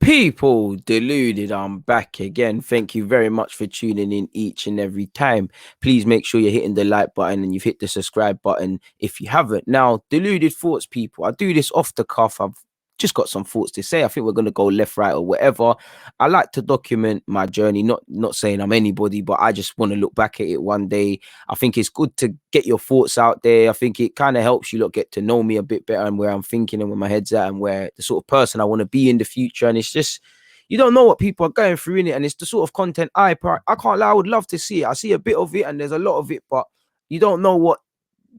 People deluded, I'm back again. Thank you very much for tuning in each and every time. Please make sure you're hitting the like button and you've hit the subscribe button if you haven't. Now, deluded thoughts, people. I do this off the cuff. I've just got some thoughts to say. I think we're going to go left, right, or whatever. I like to document my journey, not saying I'm anybody, but I just want to look back at it one day. I think it's good to get your thoughts out there. I think it kind of helps you get to know me a bit better and where I'm thinking and where my head's at and where the sort of person I want to be in the future. And it's just, you don't know what people are going through in it, and it's the sort of content I can't lie. I would love to see it. I see a bit of it, and there's a lot of it, but you don't know what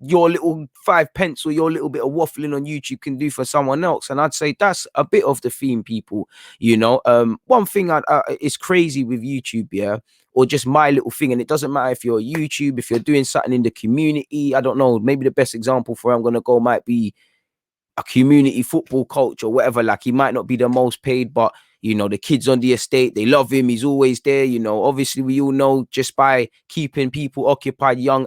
your little 5 pence or your little bit of waffling on YouTube can do for someone else. And I'd say that's a bit of the theme, people. One thing is crazy with YouTube, yeah, or just my little thing, and it doesn't matter if you're YouTube, if you're doing something in the community. I don't know. Maybe the best example for where I'm gonna go might be a community football coach or whatever. Like, he might not be the most paid, but the kids on the estate, they love him. He's always there. Obviously we all know, just by keeping people occupied, young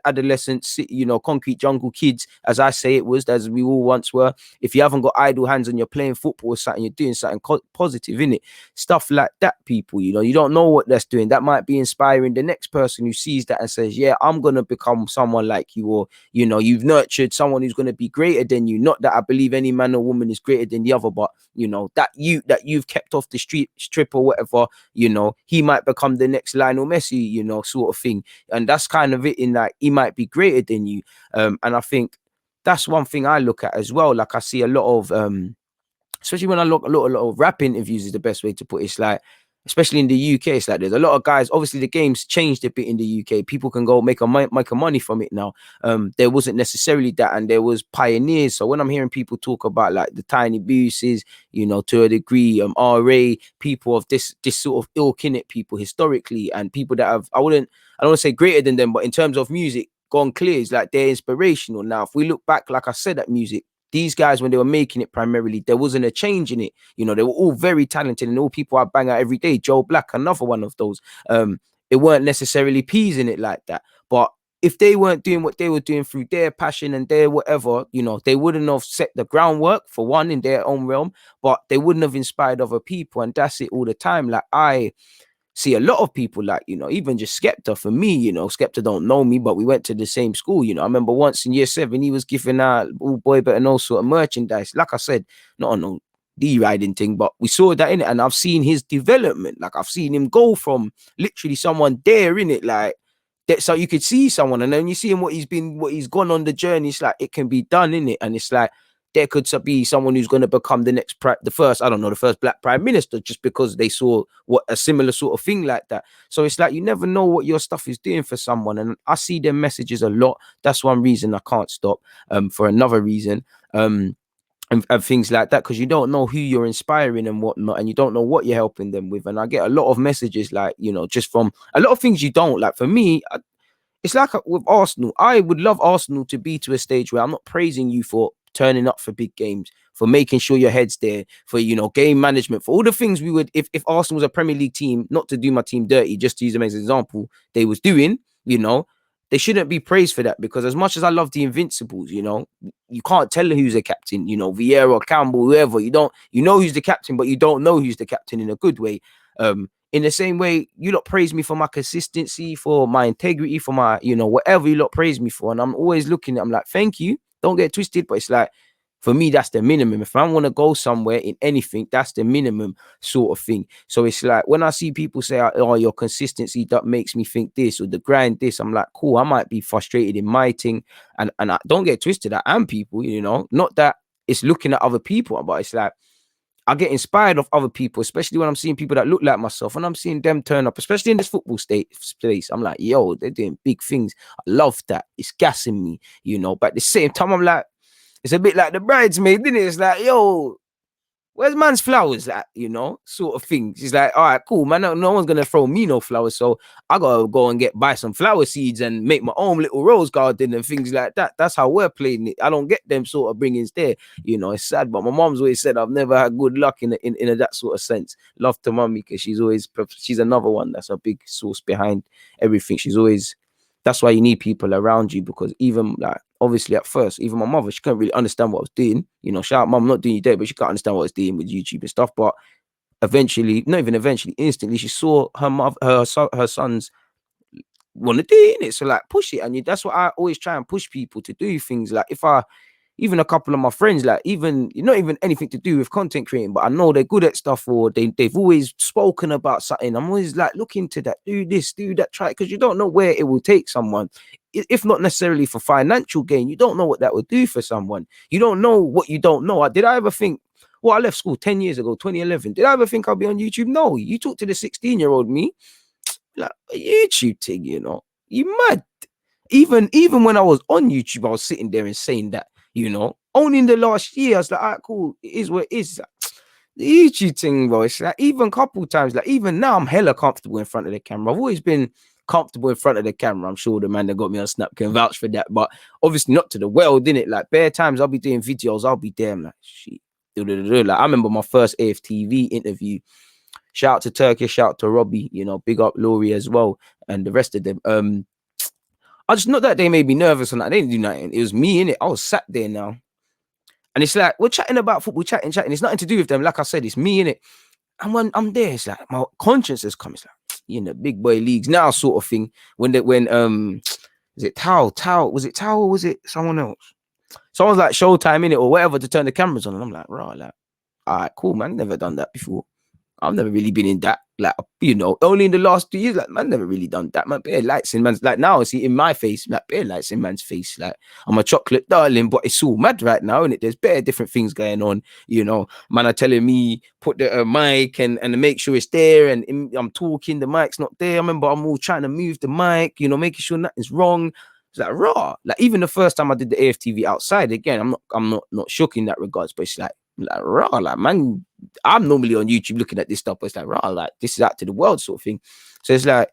adolescents, concrete jungle kids, as I say it was, as we all once were. If you haven't got idle hands and you're playing football or something, you're doing something positive in it. Stuff like that, people. You don't know what that's doing. That might be inspiring the next person who sees that and says, yeah, I'm gonna become someone like you. Or you've nurtured someone who's going to be greater than you. Not that I believe any man or woman is greater than the other, but that you've kept off the strip or whatever, he might become the next Lionel Messi, sort of thing. And that's kind of it, in that he might be greater than you. And I think that's one thing I look at as well. Like, I see a lot of especially when I look a lot of rap interviews, is the best way to put it. It's like, especially in the UK, it's like there's a lot of guys. Obviously, the game's changed a bit in the UK. People can go make a money from it now. There wasn't necessarily that, and there was pioneers. So when I'm hearing people talk about like the Tiny Booses, to a degree, RA, people of this sort of ilk in it, people historically, and people that have, I don't want to say greater than them, but in terms of music, gone clear, it's like they're inspirational. Now, if we look back, like I said, at music, these guys, when they were making it primarily, there wasn't a change in it. They were all very talented, and all people I bang out every day. Joe Black, another one of those. It weren't necessarily peasing it like that. But if they weren't doing what they were doing through their passion and their whatever, they wouldn't have set the groundwork, for one, in their own realm, but they wouldn't have inspired other people. And that's it all the time. Like, I see a lot of people, like, even just Skepta. For me, Skepta don't know me, but we went to the same school. I remember once in year 7, he was giving out all boy better and all sort of merchandise. Like I said, not on no D-riding thing, but we saw that in it, and I've seen his development. Like, I've seen him go from literally someone there in it, like that. So you could see someone, and then you see him, what he's gone on the journey. It's like, it can be done in it, and it's like, there could be someone who's going to become the first black prime minister, just because they saw what a similar sort of thing like that. So it's like, you never know what your stuff is doing for someone. And I see their messages a lot. That's one reason I can't stop. For another reason, and things like that, because you don't know who you're inspiring and whatnot, and you don't know what you're helping them with. And I get a lot of messages, like, just from a lot of things you don't like. For me, it's like with Arsenal. I would love Arsenal to be to a stage where I'm not praising you for turning up for big games, for making sure your head's there, for, game management, for all the things we would, if Arsenal was a Premier League team, not to do my team dirty, just to use them as an example, they was doing, they shouldn't be praised for that. Because as much as I love the Invincibles, you can't tell who's the captain, Vieira, Campbell, whoever, you know who's the captain, but you don't know who's the captain in a good way. In the same way, you lot praise me for my consistency, for my integrity, for my, whatever you lot praise me for. And I'm always looking at, I'm like, thank you. Don't get twisted, but it's like, for me, that's the minimum. If I want to go somewhere in anything, that's the minimum sort of thing. So it's like, when I see people say, oh, your consistency, that makes me think this, or the grind this, I'm like, cool, I might be frustrated in my thing. And I don't get twisted, I am people, not that it's looking at other people, but it's like, I get inspired of other people, especially when I'm seeing people that look like myself, and I'm seeing them turn up, especially in this football space. I'm like, yo, they're doing big things. I love that. It's gassing me, But at the same time, I'm like, it's a bit like the bridesmaid, isn't it? It's like, yo, where's man's flowers at, sort of things. It's like, all right, cool, man. No one's going to throw me no flowers. So I got to go and buy some flower seeds and make my own little rose garden and things like that. That's how we're playing it. I don't get them sort of bringings there. It's sad, but my mom's always said I've never had good luck in that sort of sense. Love to mommy, because she's another one that's a big source behind everything. That's why you need people around you, because even like, obviously at first, even my mother, she couldn't really understand what I was doing. Shout out mum, not doing you there, but she can't understand what I was doing with YouTube and stuff. But eventually, not even eventually, instantly, she saw her sons want to do it. So like push it, and that's what I always try and push people to do things. Like if I even a couple of my friends, like even not even anything to do with content creating, but I know they're good at stuff, or they've always spoken about something. I'm always like, look into that, do this, do that, try it, because you don't know where it will take someone. If not necessarily for financial gain, you don't know what that would do for someone. You don't know what you don't know. Did I ever think, well, I left school 10 years ago, 2011. Did I ever think I'll be on YouTube? No. You talk to the 16-year-old me, like a YouTube thing, you mad. Even when I was on YouTube, I was sitting there and saying that, only in the last year, I was like, all right, cool, it is what it is. The YouTube thing, bro, it's like even a couple times, like even now, I'm hella comfortable in front of the camera. I've always been comfortable in front of the camera. I'm sure the man that got me on Snap can vouch for that, but obviously not to the world, innit? Like bare times I'll be doing videos, I'll be there, I'm like, shit. Like I remember my first AFTV interview. Shout out to Turkish, shout out to Robbie, big up Laurie as well, and the rest of them. I just, not that they made me nervous and that, they didn't do nothing. It was me, innit? I was sat there now. And it's like, we're chatting about football, chatting. It's nothing to do with them. Like I said, it's me, innit? And when I'm there, it's like my conscience has come. It's like, big boy leagues now sort of thing. When is it Tao? Was it Tao or was it someone else? Someone's like Showtime, innit, or whatever, to turn the cameras on. And I'm like, right, like, all right, cool, man. Never done that before. I've never really been in that, like, only in the last 2 years, like, man, never really done that, man. Bare lights in man's, like, now I see in my face, like, bare lights in man's face, like, I'm a chocolate darling, but it's all mad right now, and there's bare different things going on, man are telling me, put the mic and make sure it's there, and I'm talking, the mic's not there. I remember I'm all trying to move the mic, making sure nothing's wrong. It's like raw. Like even the first time I did the AFTV outside, again, I'm not shook in that regards, but it's like raw, like, man, I'm normally on YouTube looking at this stuff, but it's like raw, like this is out to the world sort of thing. So it's like,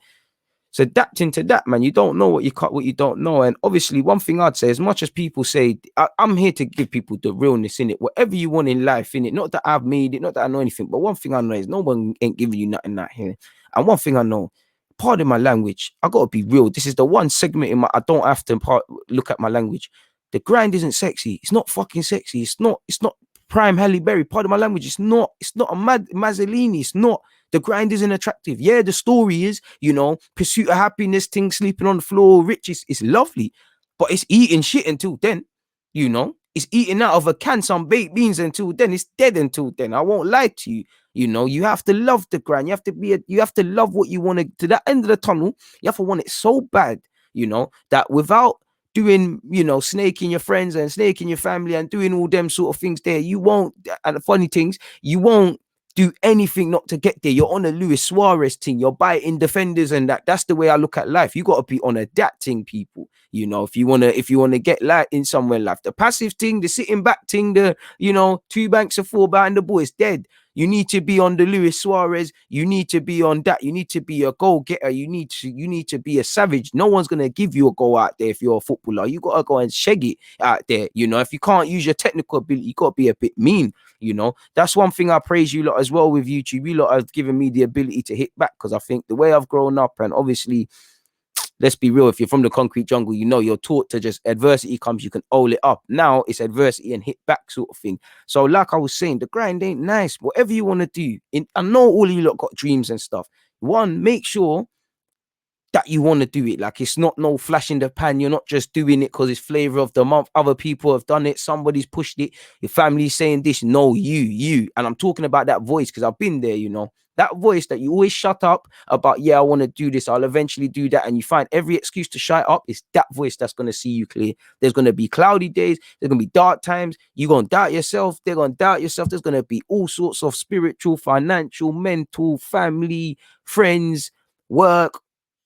so adapting to that, man, you don't know what you don't know. And obviously one thing I'd say, as much as people say, I'm here to give people the realness in it, whatever you want in life, in it, not that I've made it, not that I know anything, but one thing I know is no one ain't giving you nothing out here. And one thing I know, pardon my language, I gotta be real, this is the one segment in my, I don't have to look at my language. The grind isn't sexy. It's not fucking sexy. It's not prime Halle Berry. Pardon my language. It's not a Mazzolini. It's not. The grind isn't attractive. Yeah, the story is, pursuit of happiness, thing, sleeping on the floor, rich is lovely, but it's eating shit until then, it's eating out of a can some baked beans until then. It's dead until then. I won't lie to you. You have to love the grind. You have to love what you want to that end of the tunnel. You have to want it so bad, that without doing, snaking your friends and snaking your family and doing all them sort of things there, you won't, and the funny things, you won't do anything not to get there. You're on a Luis Suarez thing, you're biting defenders, and that's the way I look at life. You got to be on adapting, people. If you want to get light in somewhere in life, the passive thing, the sitting back thing, the 2 banks of 4 behind the ball is dead. You need to be on the Luis Suarez. You need to be on that. You need to be a goal getter. You need to be a savage. No one's gonna give you a goal out there if you're a footballer. You gotta go and shag it out there. If you can't use your technical ability, you gotta be a bit mean. That's one thing I praise you lot as well with YouTube. You lot have given me the ability to hit back, because I think the way I've grown up, and obviously, let's be real, if you're from the concrete jungle, you're taught to just, adversity comes, you can hold it up. Now it's adversity and hit back sort of thing. So like I was saying, the grind ain't nice. Whatever you want to do, I know all of you lot got dreams and stuff. One, make sure that you want to do it. Like, it's not no flash in the pan. You're not just doing it because it's flavor of the month. Other people have done it. Somebody's pushed it. Your family's saying this. No, you. And I'm talking about that voice, because I've been there, that voice that you always shut up about. Yeah, I want to do this. I'll eventually do that. And you find every excuse to shut up. It's that voice that's going to see you clear. There's going to be cloudy days. There's going to be dark times. You're going to doubt yourself. They're going to doubt yourself. There's going to be all sorts of spiritual, financial, mental, family, friends, work,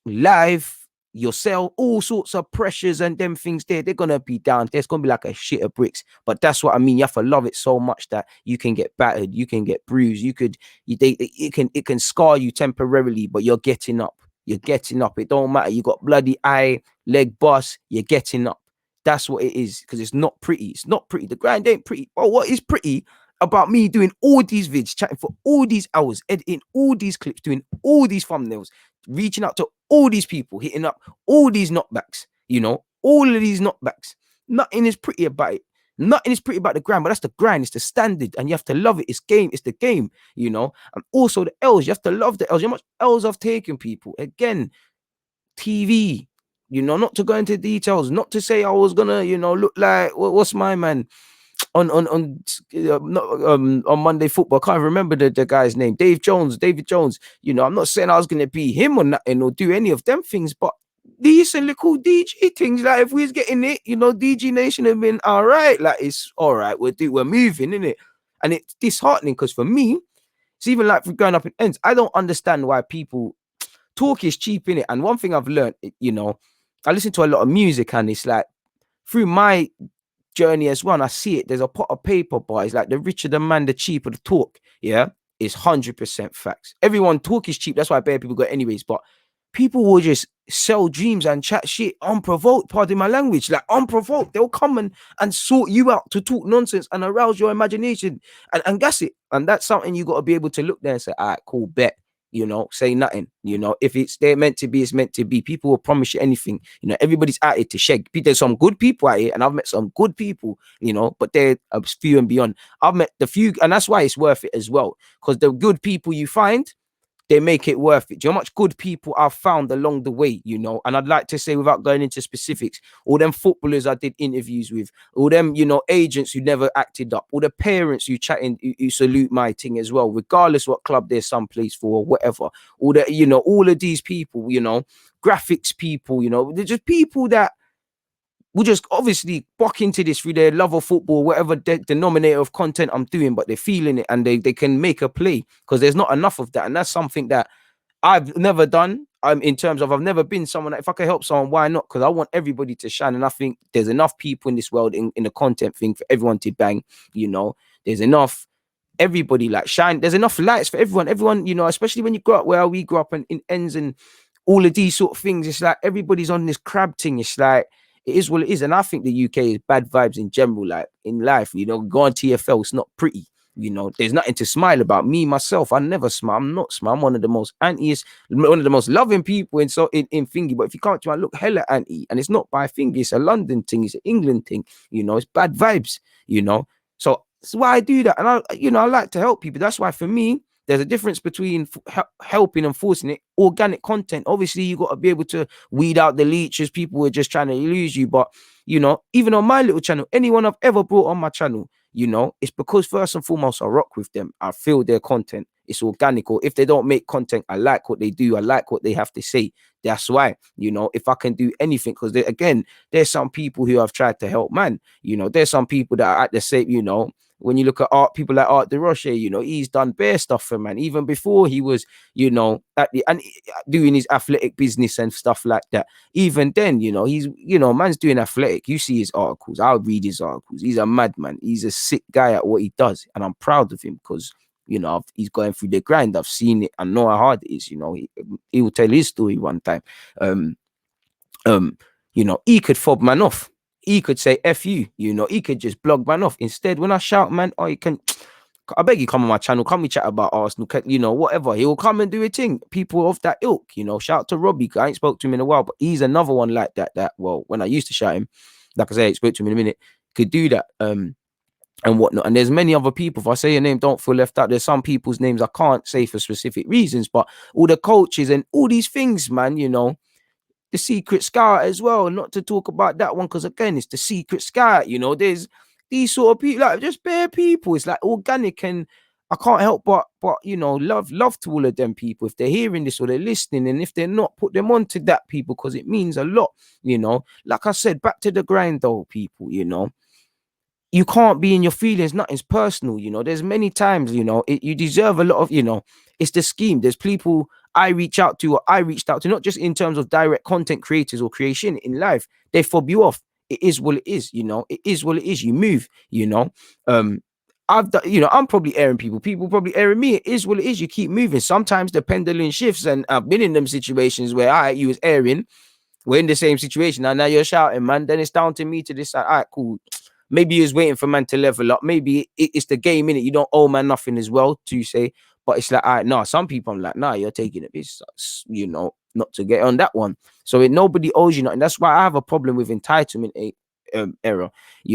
life, yourself, all sorts of pressures and them things there. They're gonna be down. There's gonna be like a shit of bricks. But that's what I mean. You have to love it so much that you can get battered, you can get bruised, it can scar you temporarily, but you're getting up. You're getting up. It don't matter. You got bloody eye, leg bust, you're getting up. That's what it is, because it's not pretty. It's not pretty. The grind ain't pretty. Oh, what is pretty about me doing all these vids, chatting for all these hours, editing all these clips, doing all these thumbnails, reaching out to all these people, hitting up all these knockbacks, all of these knockbacks. Nothing is pretty about it. Nothing is pretty about the grind, but that's the grind. It's the standard, and you have to love it. It's game. It's the game, you know. And also the L's. You have to love the L's. You know how much L's I've taken, people. Again, TV. You know, not to go into details, not to say I was gonna, you know, look like what's my man on Monday Football. I can't remember the guy's name. David Jones. You know, I'm not saying I was gonna be him or nothing or do any of them things, but these and little DG things, like if we was getting it, you know, DG Nation have been all right. Like it's all right. We're moving, isn't it? And it's disheartening because for me, it's even like for going up in ends. I don't understand why people talk is cheap in it. And one thing I've learned, you know, I listen to a lot of music, and it's like through my journey as well, and I see it. There's a pot of paper, boys. Like the richer the man, the cheaper the talk. Yeah, it's 100% facts. Everyone talk is cheap. That's why bare people got anyways. But people will just sell dreams and chat shit unprovoked. Pardon my language, like unprovoked. They'll come and sort you out to talk nonsense and arouse your imagination, and that's it. And that's something you got to be able to look there and say, all right, cool, bet. You know, say nothing. You know, if it's they're meant to be, it's meant to be. People will promise you anything. You know, everybody's at it to shake. There's some good people out here, and I've met some good people. You know, but they're few and beyond. I've met the few, and that's why it's worth it as well. Because the good people you find, they make it worth it. Do you know how much good people I've found along the way, you know? And I'd like to say, without going into specifics, all them footballers I did interviews with, all them, you know, agents who never acted up, all the parents who chatting, who salute my thing as well, regardless what club they're someplace for or whatever. All the, you know, all of these people, you know, graphics people, you know, they're just people that will just obviously buck into this through their love of football, whatever denominator of content I'm doing, but they're feeling it and they can make a play because there's not enough of that. And that's something that I've never done. In terms of I've never been someone that if I can help someone, why not? Because I want everybody to shine. And I think there's enough people in this world in the content thing for everyone to bang, you know. There's enough everybody like shine. There's enough lights for everyone. Everyone, you know, especially when you grow up where we grew up and in ends and all of these sort of things. It's like everybody's on this crab thing. It's like it is what it is. And I think the UK is bad vibes in general, like in life. You know, go on TFL, it's not pretty. You know, there's nothing to smile about. Me, myself, I never smile. I'm not smile. I'm one of the most antiest, one of the most loving people in thingy. But if you come to me, I look hella anti. And it's not by thingy, it's a London thing, it's an England thing, you know, it's bad vibes, you know. So that's why I do that. And I like to help people. That's why for me, there's a difference between helping and forcing it. Organic content, obviously, you got to be able to weed out the leeches. People were just trying to lose you. But, you know, even on my little channel, anyone I've ever brought on my channel, you know, it's because first and foremost, I rock with them. I feel their content. It's organic. Or if they don't make content, I like what they do. I like what they have to say. That's why, you know, if I can do anything, because again, there's some people who have tried to help, man. You know, there's some people that are at the same, you know, when you look at art, people like Art de Roche, you know, he's done bare stuff for man, even before he was, you know, doing his athletic business and stuff like that. Even then, you know, he's, you know, man's doing athletic. You see his articles. I'll read his articles. He's a madman. He's a sick guy at what he does. And I'm proud of him because, you know, he's going through the grind. I've seen it. I know how hard it is. You know, he will tell his story one time. You know, he could fob man off. He could say F you, you know, he could just blog man off. Instead, when I shout, man, oh, you can, I beg you, come on my channel, come we chat about Arsenal, you know, whatever. He will come and do a thing. People of that ilk, you know, shout out to Robbie. I ain't spoke to him in a while, but he's another one like that, well, when I used to shout him, like I say, I spoke to him in a minute, could do that, and whatnot. And there's many other people. If I say your name, don't feel left out. There's some people's names I can't say for specific reasons, but all the coaches and all these things, man, you know, the Secret Scout as well. Not to talk about that one because again, it's the Secret Scout. You know, there's these sort of people, like just bare people. It's like organic, and I can't help but you know, love to all of them people. If they're hearing this or they're listening, and if they're not, put them on to that people because it means a lot. You know, like I said, back to the grind though, people. You know, you can't be in your feelings. Nothing's personal. You know, there's many times, you know, you deserve a lot of, you know, it's the scheme. There's people I reach out to or I reached out to, not just in terms of direct content creators or creation in life. They fob you off. It is what it is, you know, it is what it is. You move, you know. I've done, you know, I'm probably airing people probably airing me. It is what it is. You keep moving. Sometimes the pendulum shifts, and I've been in them situations where you was airing, we're in the same situation, and now you're shouting, man. Then it's down to me to decide, all right, cool. Maybe he was waiting for man to level up. Maybe it's the game in it. You don't owe man nothing as well to say, but it's like, all right, nah. Some people I'm like, nah, you're taking it, you know, not to get on that one. So nobody owes you nothing. That's why I have a problem with entitlement. era,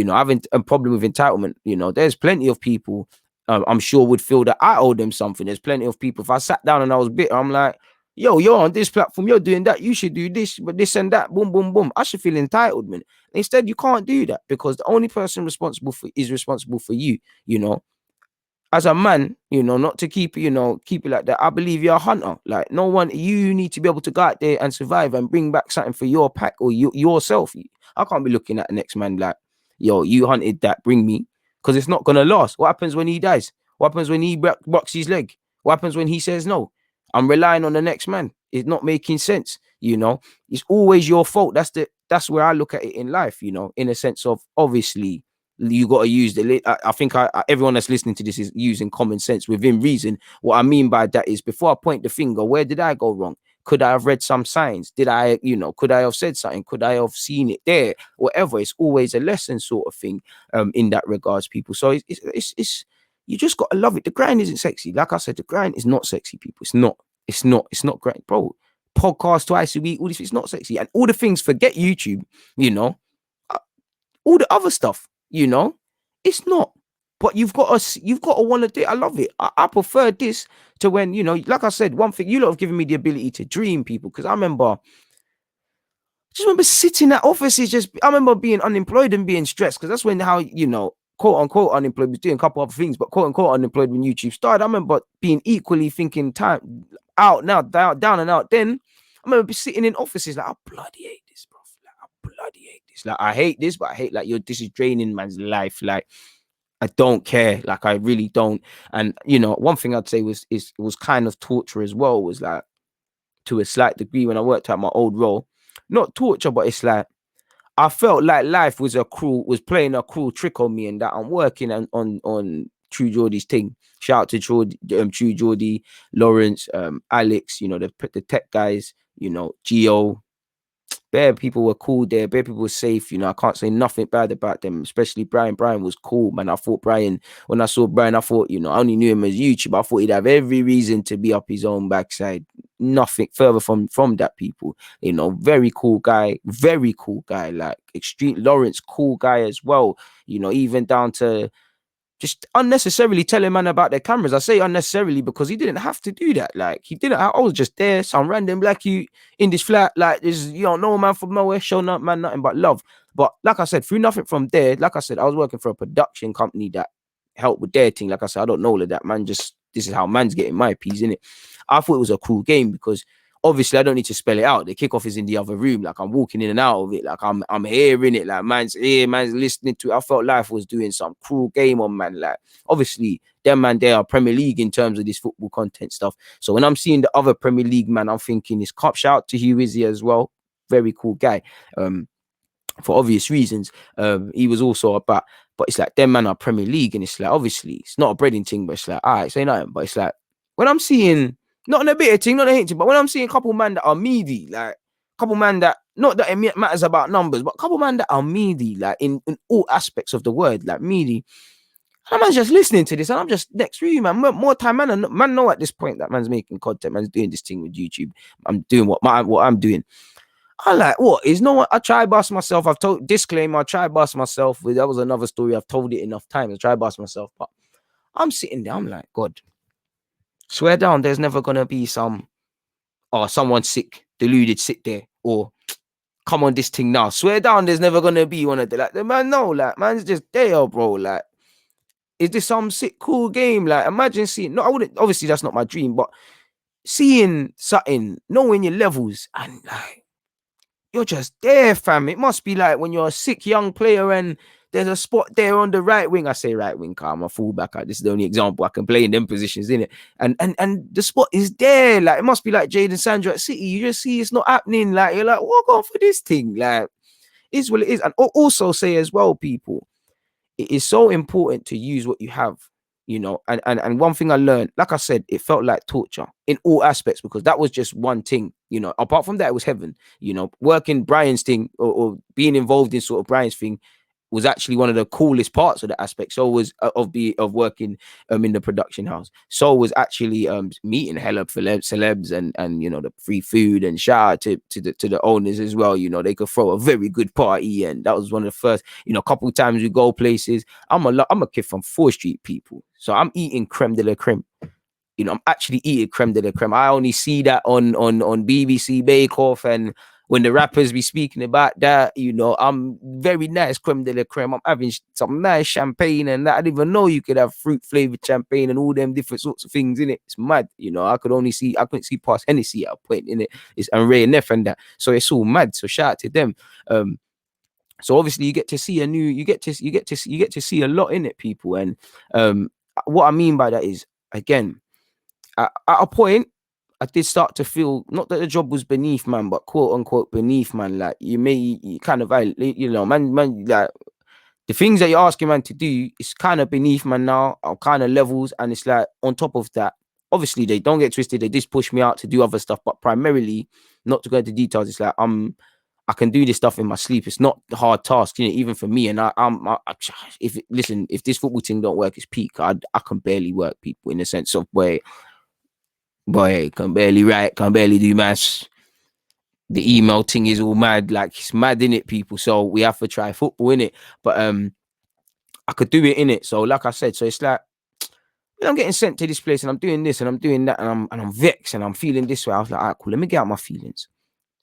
having a problem with entitlement. There's plenty of people, I'm sure, would feel that I owe them something. There's plenty of people, if I sat down and I was bitter, I'm like, yo, you're on this platform, you're doing that, you should do this, but this and that, boom, boom, boom. I should feel entitled, man. Instead, you can't do that, because the only person responsible is responsible for you, as a man, not to keep keep it like that. I believe you're a hunter. Like, no one, you need to be able to go out there and survive and bring back something for your pack or yourself. I can't be looking at the next man like, yo, you hunted that, bring me, because it's not gonna last. What happens when he dies? What happens when he blocks his leg? What happens when he says no? I'm relying on the next man. It's not making sense. It's always your fault. That's where I look at it in life. In a sense of, obviously, you got to use I think everyone that's listening to this is using common sense within reason. What I mean by that is, before I point the finger, where did I go wrong? Could I have read some signs? Could I have said something? Could I have seen it there? Whatever. It's always a lesson sort of thing, in that regards, people. So it's you just got to love it. The grind isn't sexy. Like I said, the grind is not sexy, people. It's not great, bro. Podcast twice a week, all this, it's not sexy. And all the things, forget YouTube, all the other stuff, it's not. But you've got to want to do it. I love it. I prefer this to when, like I said, one thing, you lot have given me the ability to dream, people, because I just remember sitting at offices, I remember being unemployed and being stressed, because that's when, quote unquote unemployed, was doing a couple other things, but quote unquote unemployed when YouTube started. I remember being equally thinking, time out now, down and out. Then I remember sitting in offices like, I bloody hate this, bro. Like, I bloody hate this. Like, I hate this, but I hate, like, this is draining man's life. Like, I don't care. Like, I really don't. And one thing I'd say it was kind of torture as well, was like, to a slight degree, when I worked at my old role, not torture, but it's like, I felt like life was playing a cruel trick on me, and that I'm working on True Geordie's thing. Shout out to True Geordie, Lawrence, Alex, the tech guys, Geo. Bare people were cool there. Bare people were safe. I can't say nothing bad about them, especially Brian. Brian was cool, man. When I saw Brian, I thought, I only knew him as YouTube. I thought he'd have every reason to be up his own backside. Nothing further from that, people. Very cool guy. Like, extreme. Lawrence, cool guy as well. Even down to just unnecessarily telling man about their cameras. I say unnecessarily because he didn't have to do that. Like, he didn't. I was just there, some random black you in this flat. Like, this, no man from nowhere, showing up, man, nothing but love. But like I said, through nothing from there, like I said, I was working for a production company that helped with their thing. Like I said, I don't know all of that, man. Just, this is how man's getting my piece, innit? I thought it was a cool game because, obviously, I don't need to spell it out. The kickoff is in the other room. Like, I'm walking in and out of it. Like, I'm hearing it. Like, man's here, man's listening to it. I felt life was doing some cruel game on, man. Like, obviously, them man, they are Premier League in terms of this football content stuff. So when I'm seeing the other Premier League man, I'm thinking this cop. Shout out to Hugh Izzy as well. Very cool guy. For obvious reasons. He was also about, but it's like, them man are Premier League, and it's like, obviously, it's not a breading thing, but it's like, all right, say nothing. But it's like, when I'm seeing, not in a bit of thing, not a hate thing, but when I'm seeing a couple man that are meaty, like, a couple man that, not that it matters about numbers, but a couple man that are meaty, like, in all aspects of the word, like, meaty. And I'm just listening to this, and I'm just next room, man. More time, man know at this point that man's making content, man's doing this thing with YouTube. I'm doing what I'm doing. I like, what is no one? I try bust myself. I've told, disclaimer, I try bust myself. That was another story. I've told it enough times. I try bust myself, but I'm sitting there. I'm like, God, swear down, there's never gonna be someone sick, deluded, sit there, or come on this thing now. Swear down, there's never gonna be one of the, like, the man. No, like, man's just there, bro. Like, is this some sick cool game? Like, imagine seeing. No, I wouldn't. Obviously, that's not my dream, but seeing something, knowing your levels, and like, you're just there, fam. It must be like when you're a sick young player and there's a spot there on the right wing. I say right wing, I'm a fullback. This is the only example I can play in them positions, innit? And the spot is there. Like, it must be like Jadon Sancho at City. You just see it's not happening. Like, you're like, what on for this thing? Like, is what it is. And also say as well, people, it is so important to use what you have. And one thing I learned, like I said, it felt like torture in all aspects, because that was just one thing, apart from that, it was heaven, working Brian's thing, or being involved in sort of Brian's thing. was actually one of the coolest parts of the aspect. So was of working in the production house. So was actually meeting hella celebs and the free food, and shout out to the owners as well. They could throw a very good party, and that was one of the first. A couple of times we go places. I'm a kid from 4th Street, people, so I'm eating creme de la creme. I'm actually eating creme de la creme. I only see that on BBC Bake Off, and when the rappers be speaking about that, I'm very nice creme de la creme. I'm having some nice champagne and that. I didn't even know you could have fruit flavored champagne and all them different sorts of things in it. It's mad. I couldn't see past Hennessy at a point in it. It's and Ray and Neff and that. So it's all mad. So shout out to them. So obviously you get to see you get to see a lot in it, people. And what I mean by that is, again, at a point, I did start to feel, not that the job was beneath, man, but quote unquote beneath, man. Like you kind of, man, like the things that you're asking, man, to do is kind of beneath, man. Now are kind of levels, and it's like on top of that. Obviously, they don't get twisted. They just push me out to do other stuff, but primarily, not to go into details. It's like I can do this stuff in my sleep. It's not a hard task, even for me. And if this football thing don't work, it's peak. I can barely work, people, in the sense of where. Boy, can barely write, can barely do maths. The email thing is all mad, like it's mad in it, people. So we have to try football in it. But I could do it in it. So like I said, so it's like I'm getting sent to this place and I'm doing this and I'm doing that and I'm vexed and I'm feeling this way. I was like, all right, cool, let me get out my feelings.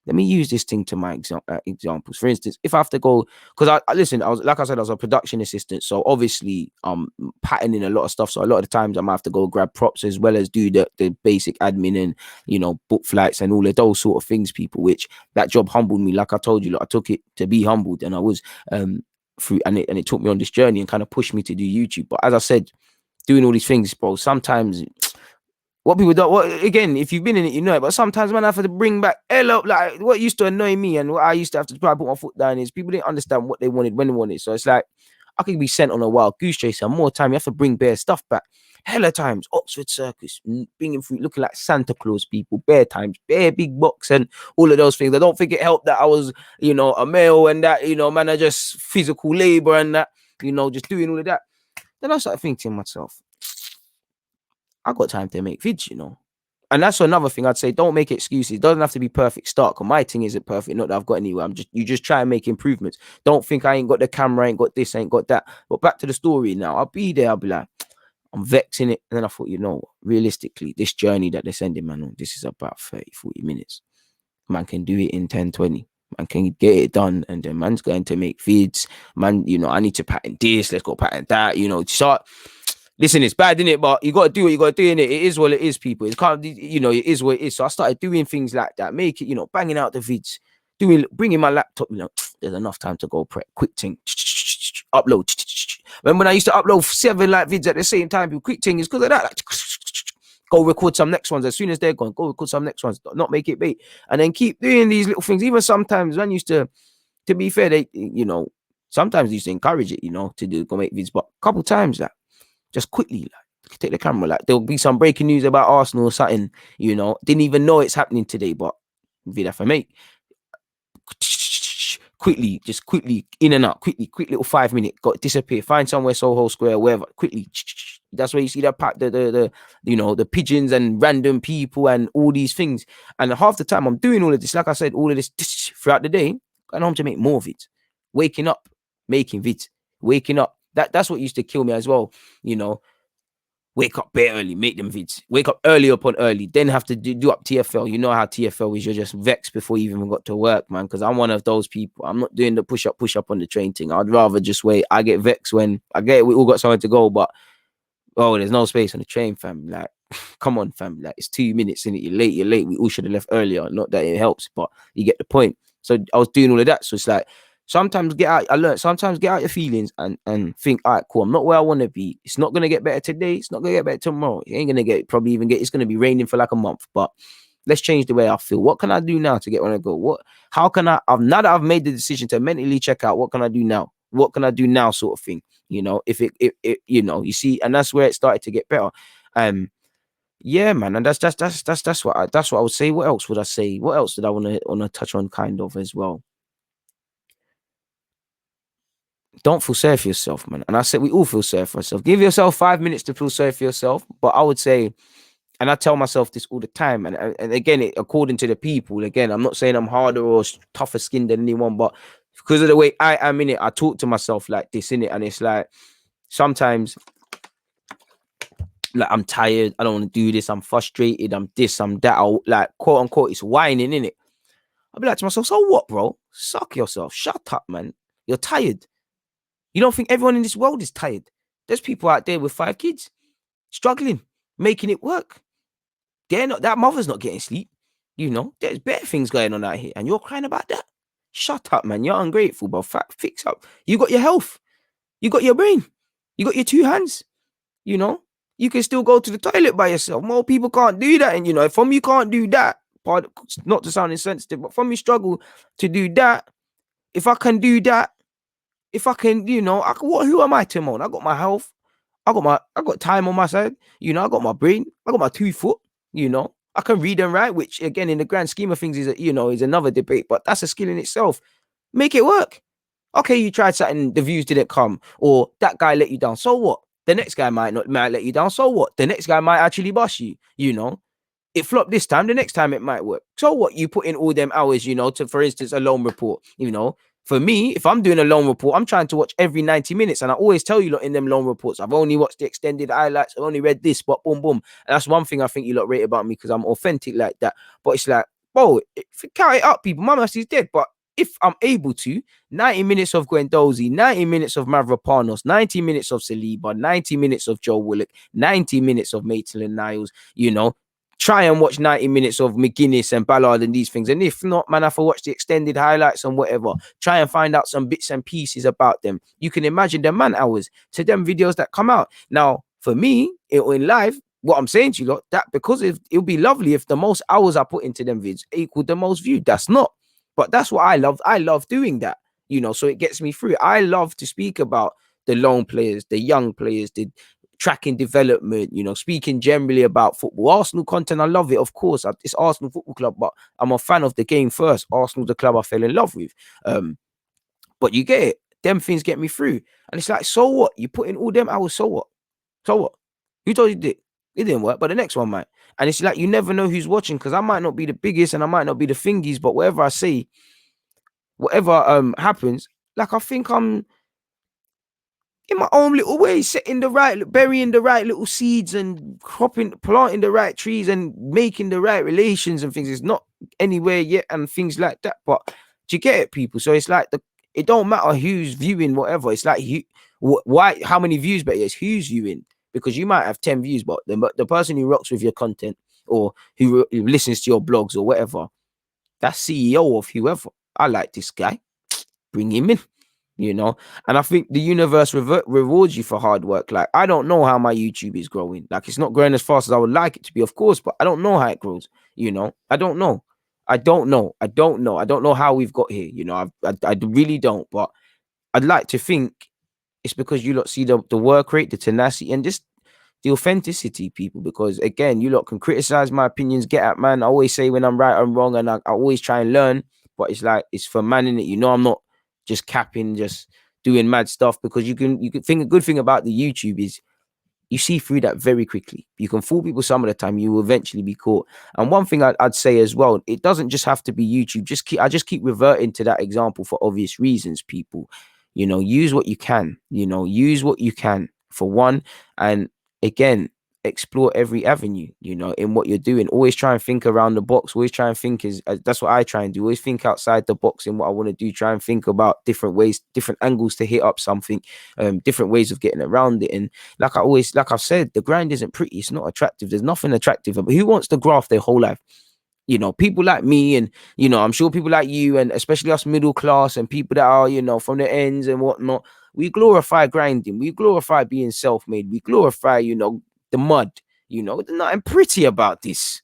Let me use this thing to my examples. For instance, if I have to go, because I listen, I was a production assistant, so obviously I'm patterning a lot of stuff. So a lot of the times I might have to go grab props as well as do the basic admin and book flights and all of those sort of things, people. Which that job humbled me. Like I told you, I took it to be humbled, and I was through, and it took me on this journey and kind of pushed me to do YouTube. But as I said, doing all these things, bro, sometimes. What people don't, again, if you've been in it, you know it. But sometimes, man, I have to bring back, hello, like what used to annoy me and what I used to have to try to put my foot down is people didn't understand what they wanted when they wanted. So it's like, I could be sent on a wild goose chase, and more time you have to bring bare stuff back. Hella times, Oxford Circus, bringing fruit, looking like Santa Claus, people, bare times, bare big box and all of those things. I don't think it helped that I was, a male and that, man, I just physical labor and that, just doing all of that. Then I started thinking to myself, I got time to make vids. And that's another thing I'd say. Don't make excuses. It doesn't have to be perfect start. Because my thing isn't perfect. Not that I've got anywhere. You just try and make improvements. Don't think I ain't got the camera, I ain't got this, I ain't got that. But back to the story now. I'll be there. I'll be like, I'm vexing it. And then I thought, realistically, this journey that they're sending, man, this is about 30, 40 minutes. Man can do it in 10, 20. Man can get it done. And then man's going to make vids. Man, I need to patent this. Let's go patent that. Start. Listen, it's bad, innit? But you got to do what you got to do, innit? It is what it is, people. It can't, it is what it is. So I started doing things like that. Make it, banging out the vids. Bringing my laptop, there's enough time to go prep. Quick thing. Upload. Remember when I used to upload 7 like vids at the same time? People, quick thing is because of that. Like, go record some next ones. As soon as they're gone, go record some next ones. Not make it bait. And then keep doing these little things. Even sometimes, man, used to be fair, they, sometimes they used to encourage it, go make vids. But a couple times, like, just quickly, like, take the camera. Like, there'll be some breaking news about Arsenal or something, didn't even know it's happening today, but vid for mate. Quickly, in and out, quick little 5 minute, got disappear, find somewhere, Soho Square, wherever, quickly. That's where you see that pack, the pigeons and random people and all these things. And half the time I'm doing all of this, like I said, all of this throughout the day, going home to make more vids, waking up, making vids, waking up. That's what used to kill me as well, wake up very early, make them vids, wake up early upon early, then have to do up TFL. You know how TFL is, you're just vexed before you even got to work, man, because I'm one of those people. I'm not doing the push up on the train thing. I'd rather just wait. I get vexed when I get it, we all got somewhere to go, but there's no space on the train, fam. Like, come on, fam. Like, it's 2 minutes in it. You're late. We all should have left earlier. Not that it helps, but you get the point. So I was doing all of that. So it's like, sometimes I learned, sometimes get out your feelings and think, all right, cool, I'm not where I want to be. It's not going to get better today. It's not going to get better tomorrow. It ain't going to it's going to be raining for like a month, but let's change the way I feel. What can I do now to get where I go? How can now that I've made the decision to mentally check out, what can I do now? What can I do now, sort of thing? If it you see, and that's where it started to get better. Yeah, man, and that's what I would say. What else would I say? What else did I want to touch on, kind of, as well? don't feel sorry for yourself, man. And I said we all feel sorry for ourselves. Give yourself 5 minutes to feel sorry for yourself. But I would say, and I tell myself this all the time, and again, according to the people, again, I'm not saying I'm harder or tougher skinned than anyone, but because of the way I am in it, I talk to myself like this in it, and it's like sometimes, like I'm tired, I don't want to do this, I'm frustrated, I'm this, I'm that, like quote unquote, it's whining in it. I'll be like to myself, so what, bro? Suck yourself, shut up, man. You're tired. You don't think everyone in this world is tired? There's people out there with 5 kids, struggling, making it work. They're not, that mother's not getting sleep. You know, there's better things going on out here, and you're crying about that. Shut up, man. You're ungrateful, bro. Fix up. You got your health. You got your brain. You got your 2 hands. You know, you can still go to the toilet by yourself. More people can't do that. And, you know, if from you can't do that, not to sound insensitive, but from you struggle to do that, if I can do that, if I can, you know, who am I to moan? I got my health. I got time on my side. You know, I got my brain. I got my 2 foot. You know, I can read and write, which again, in the grand scheme of things, is another debate. But that's a skill in itself. Make it work. Okay, you tried something, the views didn't come, or that guy let you down. So what? The next guy might let you down. So what? The next guy might actually bust you. You know, it flopped this time, the next time it might work. So what? You put in all them hours, you know, to, for instance, a loan report. You know, for me, if I'm doing a loan report, I'm trying to watch every 90 minutes. And I always tell you lot in them loan reports, I've only watched the extended highlights. I've only read this, but boom, boom. And that's one thing I think you lot rate about me, because I'm authentic like that. But it's like, bro, if you count it up, people, my is dead. But if I'm able to, 90 minutes of Guendouzi, 90 minutes of Mavropanos, 90 minutes of Saliba, 90 minutes of Joe Willock, 90 minutes of Maitland-Niles, you know, try and watch 90 minutes of McGuinness and Ballard and these things. And if not, man, I have to watch the extended highlights and whatever. Try and find out some bits and pieces about them. You can imagine the man hours to them videos that come out. Now, for me, in live, what I'm saying to you lot, that because it'll be lovely if the most hours I put into them vids equal the most viewed. That's not. But that's what I love. I love doing that, you know, so it gets me through. I love to speak about the lone players, the young players, the tracking development, you know, speaking generally about football. Arsenal content, I love it, of course. It's Arsenal Football Club, but I'm a fan of the game first. Arsenal, the club I fell in love with. But you get it. Them things get me through. And it's like, so what? You put in all them hours, so what? So what? Who told you it? It didn't work, but the next one might. And it's like, you never know who's watching, because I might not be the biggest and I might not be the thingies, but whatever I say, whatever happens, like I think I'm in my own little way, burying the right little seeds and planting the right trees and making the right relations and things. It's not anywhere yet and things like that. But do you get it, people? So it's like it don't matter who's viewing whatever. It's like why how many views, but it's who's viewing, because you might have 10 views, but the person who rocks with your content or who listens to your blogs or whatever, that's CEO of whoever. I like this guy. Bring him in. You know, and I think the universe rewards you for hard work. Like, I don't know how my YouTube is growing. Like, it's not growing as fast as I would like it to be, of course, but I don't know how it grows. You know, I don't know. I don't know how we've got here. You know, I really don't. But I'd like to think it's because you lot see the work rate, the tenacity, and just the authenticity, people. Because again, you lot can criticize my opinions, get at man. I always say when I'm right, I'm wrong, and I always try and learn. But it's like, it's for man in it. You know, I'm not just capping, just doing mad stuff, because you can think a good thing about the YouTube is you see through that very quickly. You can fool people some of the time, you will eventually be caught. And one thing I'd say as well, it doesn't just have to be YouTube. I just keep reverting to that example for obvious reasons, people. You know, use what you can, use what you can for one. And again, explore every avenue, in what you're doing. Always try and think around the box. Always try and think that's what I try and do. Always think outside the box in what I want to do. Try and think about different ways, different angles to hit up something, different ways of getting around it. And like I've said, the grind isn't pretty. It's not attractive. There's nothing attractive. But who wants to graft their whole life? People like me, and I'm sure people like you, and especially us middle class and people that are from the ends and whatnot, we glorify grinding, we glorify being self-made, we glorify the mud. There's nothing pretty about this.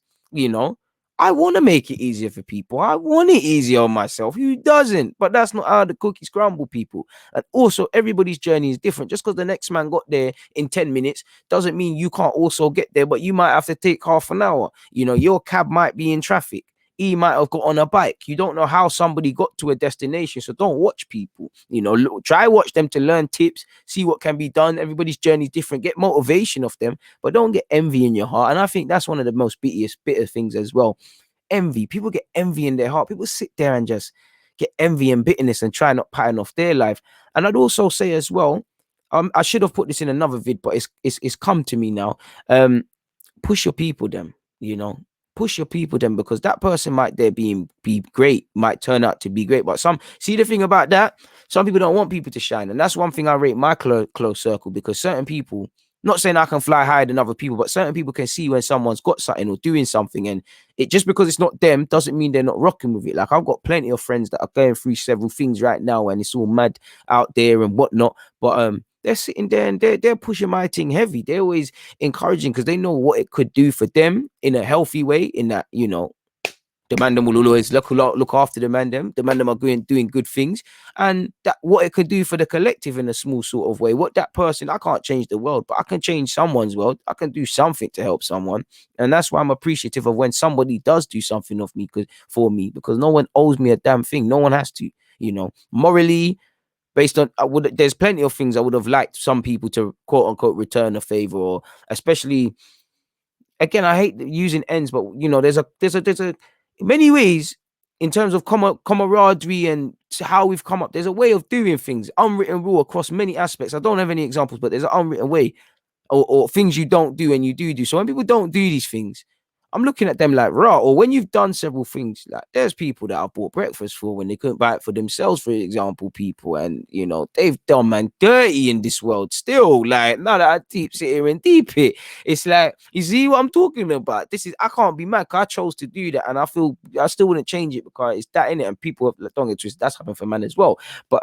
I want to make it easier for people. I want it easier on myself. Who doesn't? But that's not how the cookies crumble, people. And also, everybody's journey is different. Just because the next man got there in 10 minutes doesn't mean you can't also get there, but you might have to take half an hour. Your cab might be in traffic. he might have got on a bike. You don't know how somebody got to a destination. So don't watch people, try watch them to learn tips, see what can be done. Everybody's journey is different. Get motivation off them, but don't get envy in your heart. And I think that's one of the most bitter things as well. Envy. People get envy in their heart. People sit there and just get envy and bitterness and try not pattern off their life. And I'd also say as well, I should have put this in another vid, but it's come to me now. Push your people them, push your people them, because that person might be great, might turn out to be great. But see the thing about that, some people don't want people to shine. And that's one thing I rate my close circle, because certain people, not saying I can fly higher than other people, but certain people can see when someone's got something or doing something, and it just because it's not them doesn't mean they're not rocking with it. Like, I've got plenty of friends that are going through several things right now, and it's all mad out there and whatnot. But they're sitting there and they're pushing my thing heavy. They're always encouraging because they know what it could do for them in a healthy way. In that, the man them will always look after the man them. The man them are doing good things, and that what it could do for the collective in a small sort of way. What that person, I can't change the world, but I can change someone's world. I can do something to help someone, and that's why I'm appreciative of when somebody does do something for me, because no one owes me a damn thing. No one has to, morally. Based on, there's plenty of things I would have liked some people to quote unquote return a favor, or especially, again, I hate using ends, but there's a many ways in terms of camaraderie and how we've come up. There's a way of doing things, unwritten rule across many aspects. I don't have any examples, but there's an unwritten way, or things you don't do and you do. So when people don't do these things, I'm looking at them like, raw. Or when you've done several things, like there's people that I've bought breakfast for when they couldn't buy it for themselves, for example, people, and they've done man dirty in this world still. Like, now that I deep sit here and deep it, it's like, you see what I'm talking about? I can't be mad, because I chose to do that, and I feel I still wouldn't change it, because it's that in it, and people don't get twisted, that's happened for man as well. But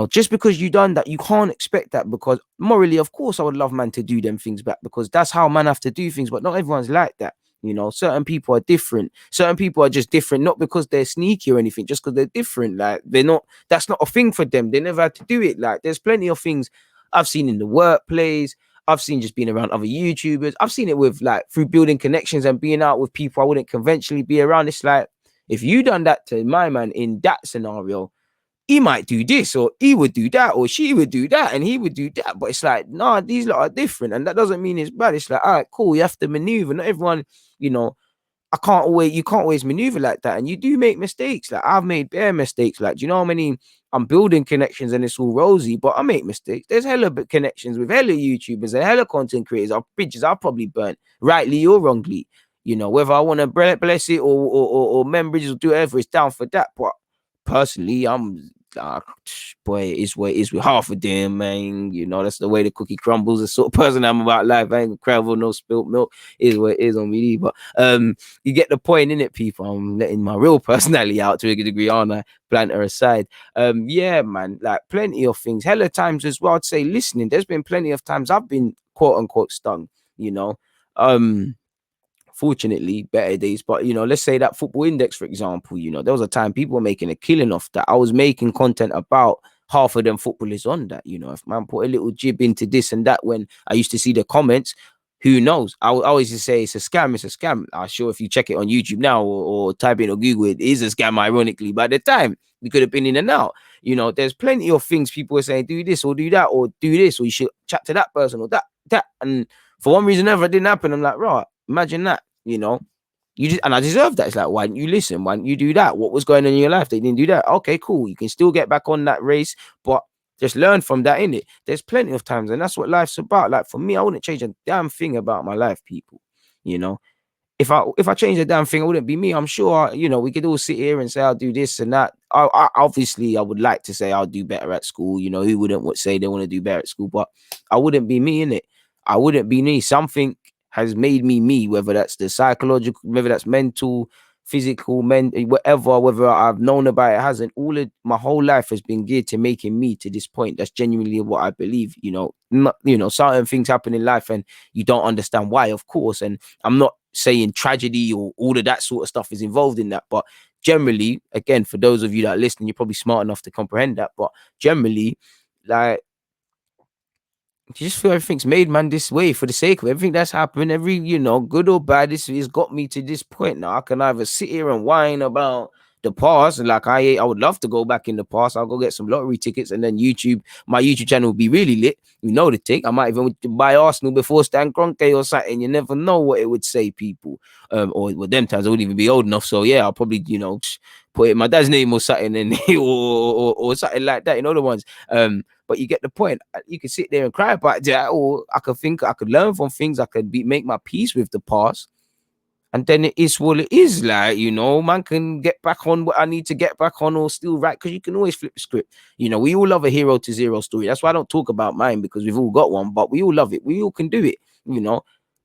just because you done that, you can't expect that, because morally, of course, I would love man to do them things back, because that's how man have to do things. But not everyone's like that. Certain people are different. Certain people are just different, not because they're sneaky or anything, just because they're different. Like, that's not a thing for them. They never had to do it. Like, there's plenty of things I've seen in the workplace. I've seen just being around other YouTubers. I've seen it with, like, through building connections and being out with people I wouldn't conventionally be around. It's like, if you done that to my man in that scenario, he might do this, or he would do that, or she would do that, and he would do that. But it's like, nah, these lot are different, and that doesn't mean it's bad. It's like, all right, cool, you have to maneuver. Not everyone, you can't always maneuver like that, and you do make mistakes. Like, I've made bare mistakes. Like, do you know how many I'm building connections and it's all rosy, but I make mistakes. There's hella connections with hella YouTubers and hella content creators. Our bridges I've probably burnt, rightly or wrongly. Whether I want to bless it or mend bridges or do whatever, it's down for that. But personally, I'm boy, it is what it is with half of them, man. That's the way the cookie crumbles. The sort of person I'm about life. I ain't gonna cry over no spilt milk. It is what it is on me. But you get the point, in it, people. I'm letting my real personality out to a degree, aren't I? Planter aside. Yeah, man, like plenty of things. Hella times as well. I'd say listening. There's been plenty of times I've been quote unquote stung, fortunately better days. But let's say that football index, for example, there was a time people were making a killing off that. I was making content about half of them footballers on that. If man put a little jib into this and that, when I used to see the comments, who knows? I always just say it's a scam. I'm sure if you check it on YouTube now, or type in or Google it, is a scam. Ironically, by the time we could have been in and out. There's plenty of things people are saying, do this or do that, or do this, or you should chat to that person, or that, and for one reason or another, it didn't happen. I'm like, right, imagine that. And I deserve that. It's like, why didn't you listen? Why didn't you do that? What was going on in your life? They didn't do that. Okay, cool. You can still get back on that race, but just learn from that, innit? There's plenty of times, and that's what life's about. Like, for me, I wouldn't change a damn thing about my life, people. If I change a damn thing, it wouldn't be me. I'm sure, we could all sit here and say I'll do this and that. Obviously, I would like to say I'll do better at school. Who wouldn't say they want to do better at school? But I wouldn't be me, innit? I wouldn't be me. Something has made me, whether that's the psychological, whether that's mental, physical, whatever, whether I've known about it, hasn't. My whole life has been geared to making me to this point. That's genuinely what I believe. Certain things happen in life and you don't understand why, of course. And I'm not saying tragedy or all of that sort of stuff is involved in that, but generally, again, for those of you that are listening, you're probably smart enough to comprehend that. But generally, like, You just feel everything's made, man, this way for the sake of everything that's happened, every, good or bad. This has got me to this point now. I can either sit here and whine about the past, and like I would love to go back in the past. I'll go get some lottery tickets, and then my YouTube channel will be really lit. You know the tick. I might even buy Arsenal before Stan Kroenke or something. You never know what it would say, people. Or with them times I wouldn't even be old enough. So yeah, I'll probably put it my dad's name or something, and or something like that. You know the ones. But you get the point. You can sit there and cry about that, or I could think I could learn from things. I could make my peace with the past, and then it is what it is. Like, man can get back on what I need to get back on, or still write, because you can always flip the script. We all love a hero to zero story. That's why I don't talk about mine, because we've all got one, but we all love it. We all can do it.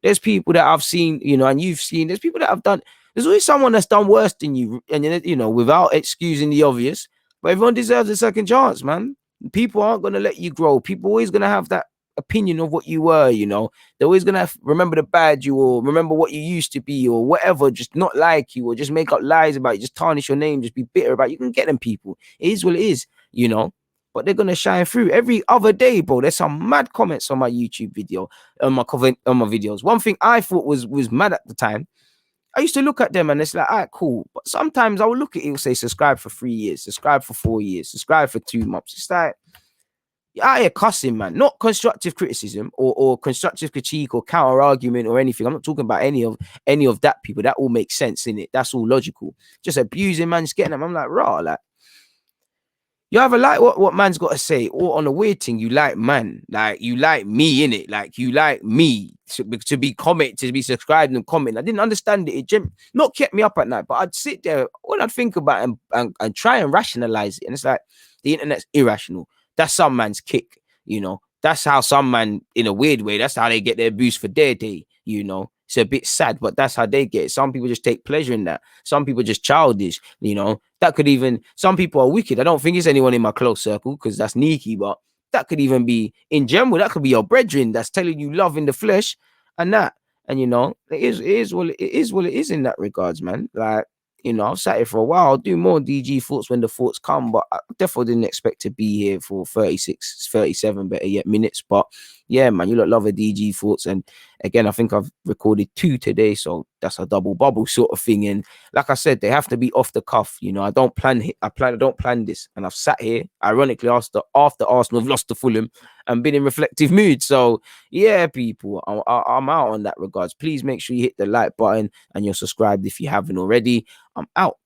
There's people that I've seen, and you've seen. There's people that have done. There's always someone that's done worse than you, and without excusing the obvious. But everyone deserves a second chance, man. People aren't going to let you grow. People always going to have that opinion of what you were. They're always going to remember the bad you, or remember what you used to be, or whatever, just not like you, or just make up lies about you, just tarnish your name, just be bitter about you. You can get them people. It is what it is, but they're going to shine through every other day, bro. There's some mad comments on my YouTube video, on my videos. One thing I thought was mad at the time, I used to look at them and it's like, all right, cool. But sometimes I would look at it and say, subscribe for 3 years, subscribe for 4 years, subscribe for 2 months. It's like, you're out here cussing, man. Not constructive criticism or constructive critique or counter argument or anything. I'm not talking about any of that, people. That all makes sense in it. That's all logical. Just abusing, man, just getting them. I'm like, raw, like, you either like what man's got to say, or on a weird thing, you like man, like you like me in it, like you like me to be subscribed and comment. I didn't understand it. It not kept me up at night, but I'd sit there when I'd think about it and try and rationalize it. And it's like, the internet's irrational. That's some man's kick, That's how some man, in a weird way, that's how they get their boost for their day, It's a bit sad, but that's how they get it. Some people just take pleasure in that. Some people just childish, That could even, some people are wicked. I don't think it's anyone in my close circle, because that's sneaky, but that could even be, in general, that could be your brethren that's telling you love in the flesh and that. And, it is what it is in that regards, man. Like, I've sat here for a while. I'll do more DG thoughts when the thoughts come, but I definitely didn't expect to be here for 36, 37, better yet, minutes. But yeah, man, you lot love a DG thoughts. And again, I think I've recorded 2 today, so that's a double bubble sort of thing. And like I said, they have to be off the cuff. I don't plan it. I don't plan this. And I've sat here, ironically, after Arsenal have lost to Fulham and been in reflective mood. So yeah, people, I'm out on that regards. Please make sure you hit the like button and you're subscribed if you haven't already. I'm out.